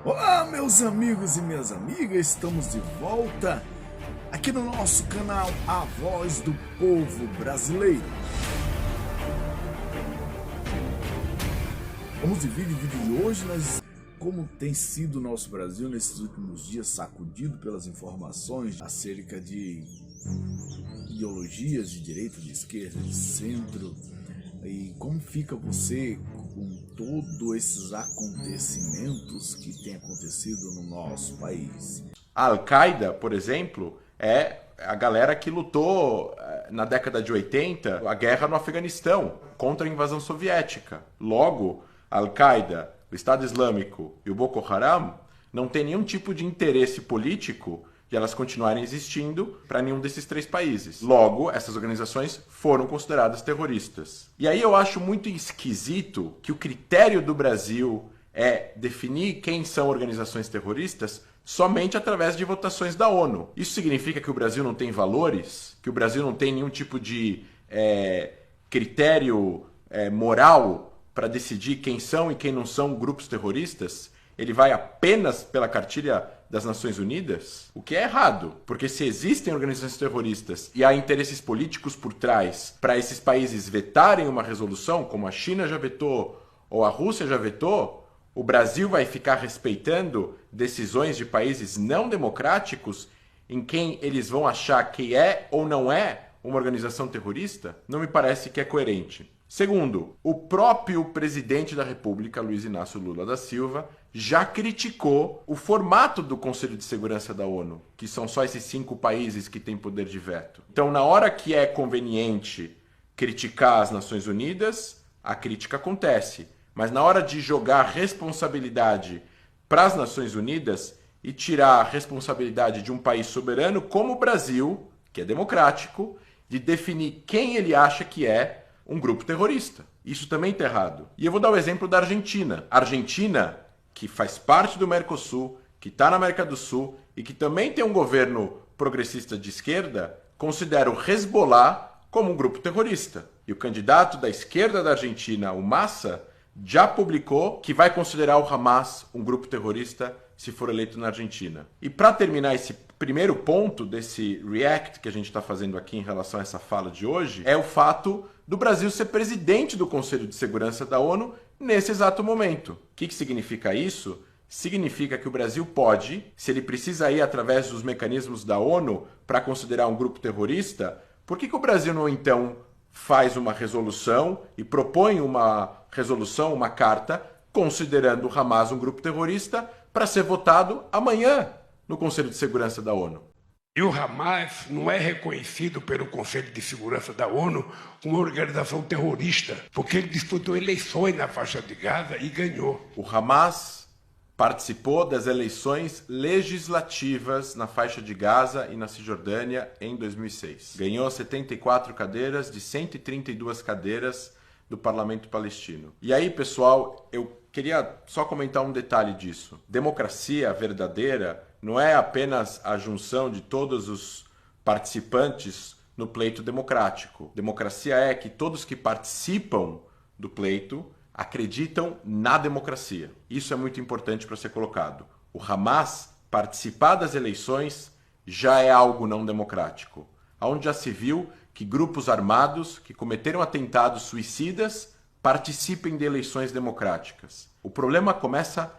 Olá, meus amigos e minhas amigas, estamos de volta aqui no nosso canal A Voz do Povo Brasileiro. Vamos dividir o vídeo de hoje, como tem sido o nosso Brasil nesses últimos dias, sacudido pelas informações acerca de ideologias de direita, de esquerda, de centro, e como fica você com todos esses acontecimentos que têm acontecido no nosso país. A Al-Qaeda, por exemplo, é a galera que lutou na década de 80 a guerra no Afeganistão contra a invasão soviética. Logo, a Al-Qaeda, o Estado Islâmico e o Boko Haram não têm nenhum tipo de interesse político de elas continuarem existindo para nenhum desses três países. Logo, essas organizações foram consideradas terroristas. E aí eu acho muito esquisito que o critério do Brasil é definir quem são organizações terroristas somente através de votações da ONU. Isso significa que o Brasil não tem valores? Que o Brasil não tem nenhum tipo de critério moral para decidir quem são e quem não são grupos terroristas? Ele vai apenas pela cartilha das Nações Unidas? O que é errado, porque se existem organizações terroristas e há interesses políticos por trás para esses países vetarem uma resolução, como a China já vetou ou a Rússia já vetou, o Brasil vai ficar respeitando decisões de países não democráticos em quem eles vão achar que é ou não é uma organização terrorista? Não me parece que é coerente. Segundo, o próprio presidente da República, Luiz Inácio Lula da Silva, já criticou o formato do Conselho de Segurança da ONU, que são só esses 5 países que têm poder de veto. Então, na hora que é conveniente criticar as Nações Unidas, a crítica acontece. Mas na hora de jogar responsabilidade para as Nações Unidas e tirar a responsabilidade de um país soberano como o Brasil, que é democrático, de definir quem ele acha que é um grupo terrorista. Isso também está errado. E eu vou dar o exemplo da Argentina. A Argentina, que faz parte do Mercosul, que está na América do Sul e que também tem um governo progressista de esquerda, considera o Hezbollah como um grupo terrorista. E o candidato da esquerda da Argentina, o Massa, já publicou que vai considerar o Hamas um grupo terrorista se for eleito na Argentina. E para terminar esse primeiro ponto desse react que a gente está fazendo aqui em relação a essa fala de hoje, é o fato do Brasil ser presidente do Conselho de Segurança da ONU nesse exato momento. O que significa isso? Significa que o Brasil pode, se ele precisa ir através dos mecanismos da ONU para considerar um grupo terrorista, por que o Brasil não então faz uma resolução e propõe uma resolução, uma carta, considerando o Hamas um grupo terrorista para ser votado amanhã no Conselho de Segurança da ONU? E o Hamas não é reconhecido pelo Conselho de Segurança da ONU como uma organização terrorista, porque ele disputou eleições na faixa de Gaza e ganhou. O Hamas participou das eleições legislativas na faixa de Gaza e na Cisjordânia em 2006. Ganhou 74 cadeiras de 132 cadeiras do parlamento palestino. E aí, pessoal, eu queria só comentar um detalhe disso. Democracia verdadeira não é apenas a junção de todos os participantes no pleito democrático. Democracia é que todos que participam do pleito acreditam na democracia. Isso é muito importante para ser colocado. O Hamas participar das eleições já é algo não democrático. Onde já se viu que grupos armados que cometeram atentados suicidas participem de eleições democráticas. O problema começa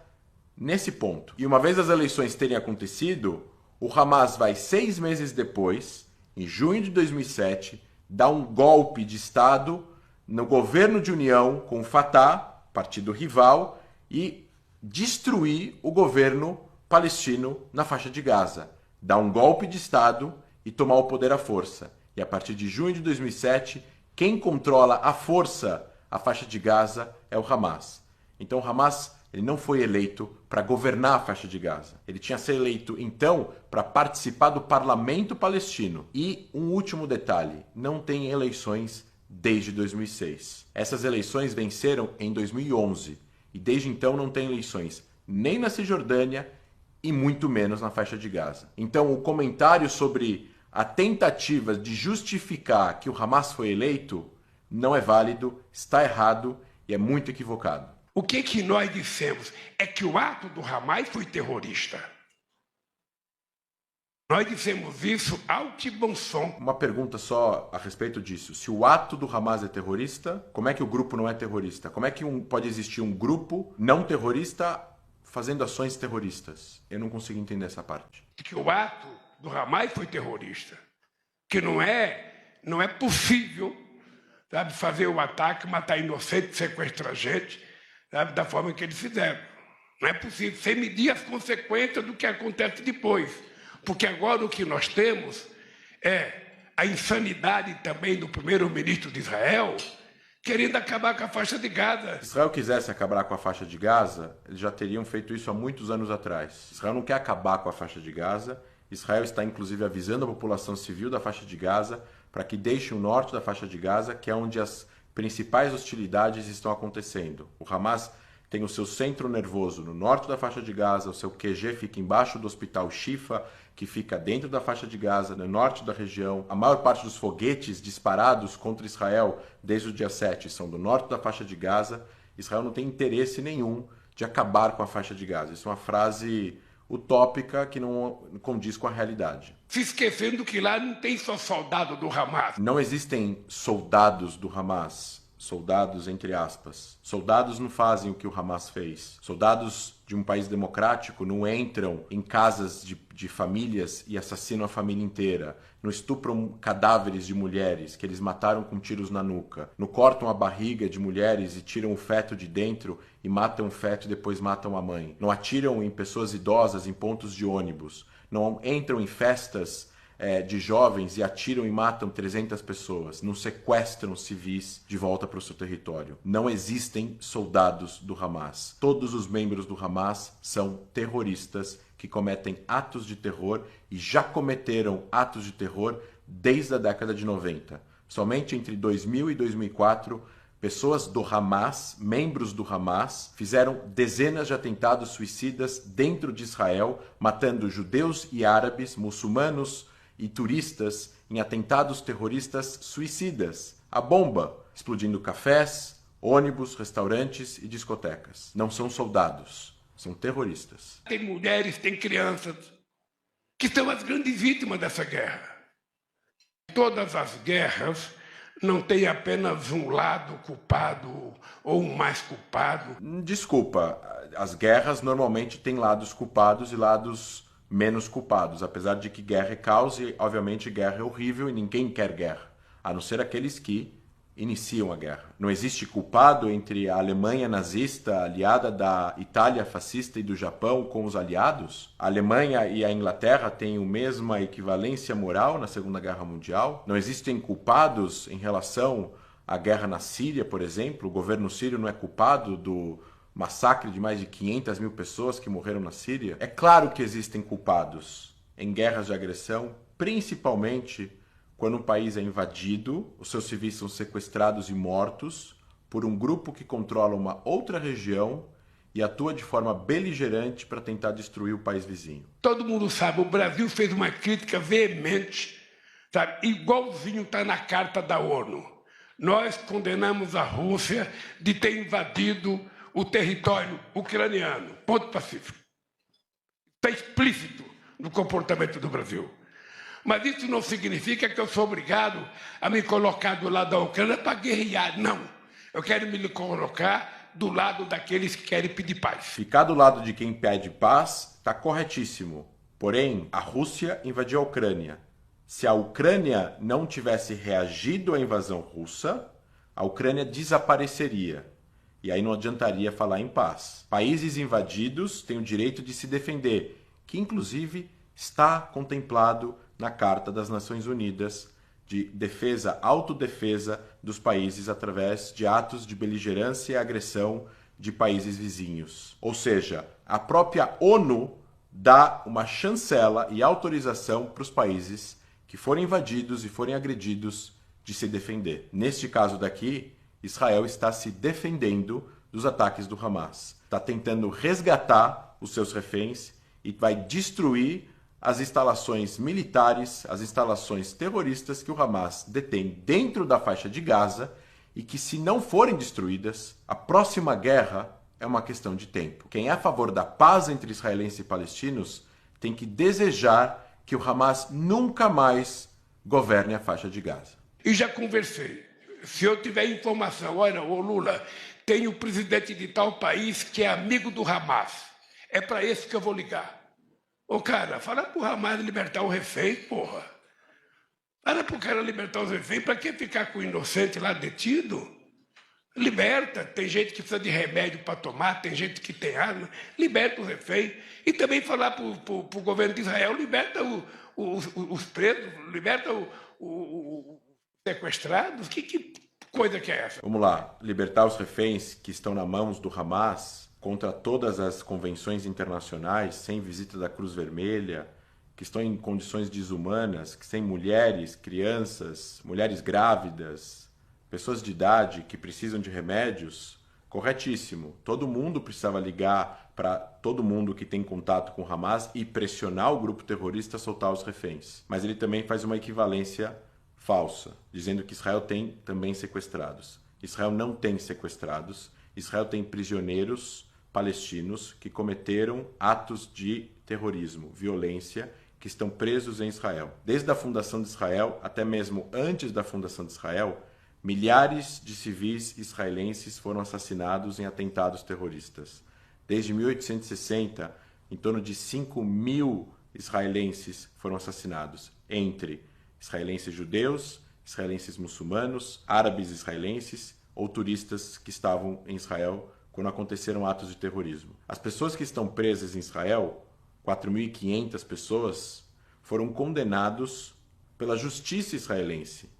nesse ponto. E uma vez as eleições terem acontecido, o Hamas vai 6 meses depois, em junho de 2007, dar um golpe de Estado no governo de união com o Fatah, partido rival, e destruir o governo palestino na faixa de Gaza. Dar um golpe de Estado e tomar o poder à força. E a partir de junho de 2007, quem controla à força a faixa de Gaza é o Hamas. Então o Hamas ele não foi eleito para governar a faixa de Gaza. Ele tinha sido eleito, então, para participar do parlamento palestino. E um último detalhe, não tem eleições desde 2006. Essas eleições venceram em 2011. E desde então não tem eleições nem na Cisjordânia e muito menos na faixa de Gaza. Então o comentário sobre a tentativa de justificar que o Hamas foi eleito não é válido, está errado e é muito equivocado. O que nós dissemos é que o ato do Hamas foi terrorista. Nós dissemos isso alto e bom som. Uma pergunta só a respeito disso. Se o ato do Hamas é terrorista, como é que o grupo não é terrorista? Como é que pode existir um grupo não terrorista fazendo ações terroristas? Eu não consigo entender essa parte. Que o ato do Hamas foi terrorista. Que não é possível, sabe, fazer o ataque, matar inocentes, sequestrar gente, sabe, da forma que eles fizeram. Não é possível, sem medir as consequências do que acontece depois. Porque agora o que nós temos é a insanidade também do primeiro-ministro de Israel querendo acabar com a faixa de Gaza. Se Israel quisesse acabar com a faixa de Gaza, eles já teriam feito isso há muitos anos atrás. Israel não quer acabar com a faixa de Gaza. Israel está, inclusive, avisando a população civil da faixa de Gaza para que deixe o norte da faixa de Gaza, que é onde as principais hostilidades estão acontecendo. O Hamas tem o seu centro nervoso no norte da faixa de Gaza, o seu QG fica embaixo do hospital Shifa, que fica dentro da faixa de Gaza, no norte da região. A maior parte dos foguetes disparados contra Israel desde o dia 7 são do norte da faixa de Gaza. Israel não tem interesse nenhum de acabar com a faixa de Gaza. Isso é uma frase utópica que não condiz com a realidade. Se esquecendo que lá não tem só soldado do Hamas. Não existem soldados do Hamas. Soldados, entre aspas. Soldados não fazem o que o Hamas fez. Soldados de um país democrático não entram em casas de famílias e assassinam a família inteira. Não estupram cadáveres de mulheres que eles mataram com tiros na nuca. Não cortam a barriga de mulheres e tiram o feto de dentro e matam o feto e depois matam a mãe. Não atiram em pessoas idosas em pontos de ônibus. Não entram em festas de jovens e atiram e matam 300 pessoas, não sequestram civis de volta para o seu território. Não existem soldados do Hamas. Todos os membros do Hamas são terroristas que cometem atos de terror e já cometeram atos de terror desde a década de 90. Somente entre 2000 e 2004, pessoas do Hamas, membros do Hamas, fizeram dezenas de atentados suicidas dentro de Israel, matando judeus e árabes, muçulmanos e turistas em atentados terroristas suicidas. A bomba, explodindo cafés, ônibus, restaurantes e discotecas. Não são soldados, são terroristas. Tem mulheres, tem crianças, que são as grandes vítimas dessa guerra. Todas as guerras não tem apenas um lado culpado ou um mais culpado. Desculpa, as guerras normalmente têm lados culpados e lados menos culpados, apesar de que guerra é caos e, obviamente, guerra é horrível e ninguém quer guerra, a não ser aqueles que iniciam a guerra. Não existe culpado entre a Alemanha nazista, aliada da Itália fascista, e do Japão com os aliados? A Alemanha e a Inglaterra têm a mesma equivalência moral na Segunda Guerra Mundial? Não existem culpados em relação à guerra na Síria, por exemplo? O governo sírio não é culpado do massacre de mais de 500 mil pessoas que morreram na Síria? É claro que existem culpados em guerras de agressão, principalmente quando um país é invadido, os seus civis são sequestrados e mortos por um grupo que controla uma outra região e atua de forma beligerante para tentar destruir o país vizinho. Todo mundo sabe, o Brasil fez uma crítica veemente, sabe, igualzinho está na Carta da ONU. Nós condenamos a Rússia de ter invadido o território ucraniano, ponto pacífico. Está explícito no comportamento do Brasil. Mas isso não significa que eu sou obrigado a me colocar do lado da Ucrânia para guerrear. Não. Eu quero me colocar do lado daqueles que querem pedir paz. Ficar do lado de quem pede paz está corretíssimo. Porém, a Rússia invadiu a Ucrânia. Se a Ucrânia não tivesse reagido à invasão russa, a Ucrânia desapareceria. E aí não adiantaria falar em paz. Países invadidos têm o direito de se defender, que inclusive está contemplado na Carta das Nações Unidas de defesa, autodefesa dos países através de atos de beligerância e agressão de países vizinhos. Ou seja, a própria ONU dá uma chancela e autorização para os países que forem invadidos e forem agredidos de se defender. Neste caso daqui, Israel está se defendendo dos ataques do Hamas. Está tentando resgatar os seus reféns e vai destruir as instalações militares, as instalações terroristas que o Hamas detém dentro da faixa de Gaza e que, se não forem destruídas, a próxima guerra é uma questão de tempo. Quem é a favor da paz entre israelenses e palestinos tem que desejar que o Hamas nunca mais governe a faixa de Gaza. E já conversei. Se eu tiver informação, olha, ô Lula, tem o presidente de tal país que é amigo do Hamas. É para esse que eu vou ligar. Ô cara, fala pro Hamas libertar o refém, porra. Fala pro cara libertar os reféns, para que ficar com o inocente lá detido? Liberta, tem gente que precisa de remédio para tomar, tem gente que tem arma, liberta os reféns. E também falar para o governo de Israel, liberta os presos, liberta os sequestrados. Que coisa que é essa? Vamos lá, libertar os reféns que estão nas mãos do Hamas contra todas as convenções internacionais, sem visita da Cruz Vermelha, que estão em condições desumanas, que sem mulheres, crianças, mulheres grávidas, pessoas de idade que precisam de remédios, corretíssimo. Todo mundo precisava ligar para todo mundo que tem contato com o Hamas e pressionar o grupo terrorista a soltar os reféns. Mas ele também faz uma equivalência falsa, dizendo que Israel tem também sequestrados. Israel não tem sequestrados. Israel tem prisioneiros palestinos que cometeram atos de terrorismo, violência, que estão presos em Israel. Desde a fundação de Israel, até mesmo antes da fundação de Israel, milhares de civis israelenses foram assassinados em atentados terroristas. Desde 1860, em torno de 5.000 israelenses foram assassinados, entre israelenses judeus, israelenses muçulmanos, árabes israelenses ou turistas que estavam em Israel quando aconteceram atos de terrorismo. As pessoas que estão presas em Israel, 4.500 pessoas, foram condenados pela justiça israelense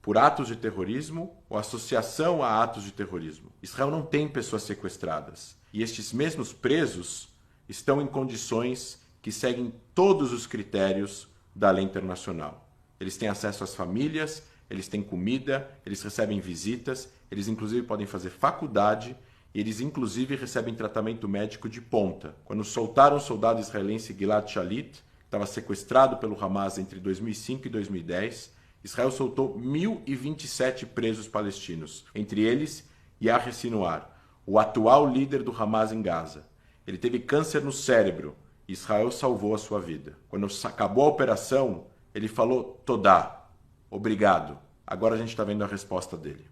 por atos de terrorismo ou associação a atos de terrorismo. Israel não tem pessoas sequestradas. E estes mesmos presos estão em condições que seguem todos os critérios da lei internacional. Eles têm acesso às famílias, eles têm comida, eles recebem visitas, eles inclusive podem fazer faculdade, e eles inclusive recebem tratamento médico de ponta. Quando soltaram o soldado israelense Gilad Shalit, que estava sequestrado pelo Hamas entre 2005 e 2010, Israel soltou 1.027 presos palestinos, entre eles Yahya Sinwar, o atual líder do Hamas em Gaza. Ele teve câncer no cérebro e Israel salvou a sua vida. Quando acabou a operação, ele falou Todá, obrigado. Agora a gente está vendo a resposta dele.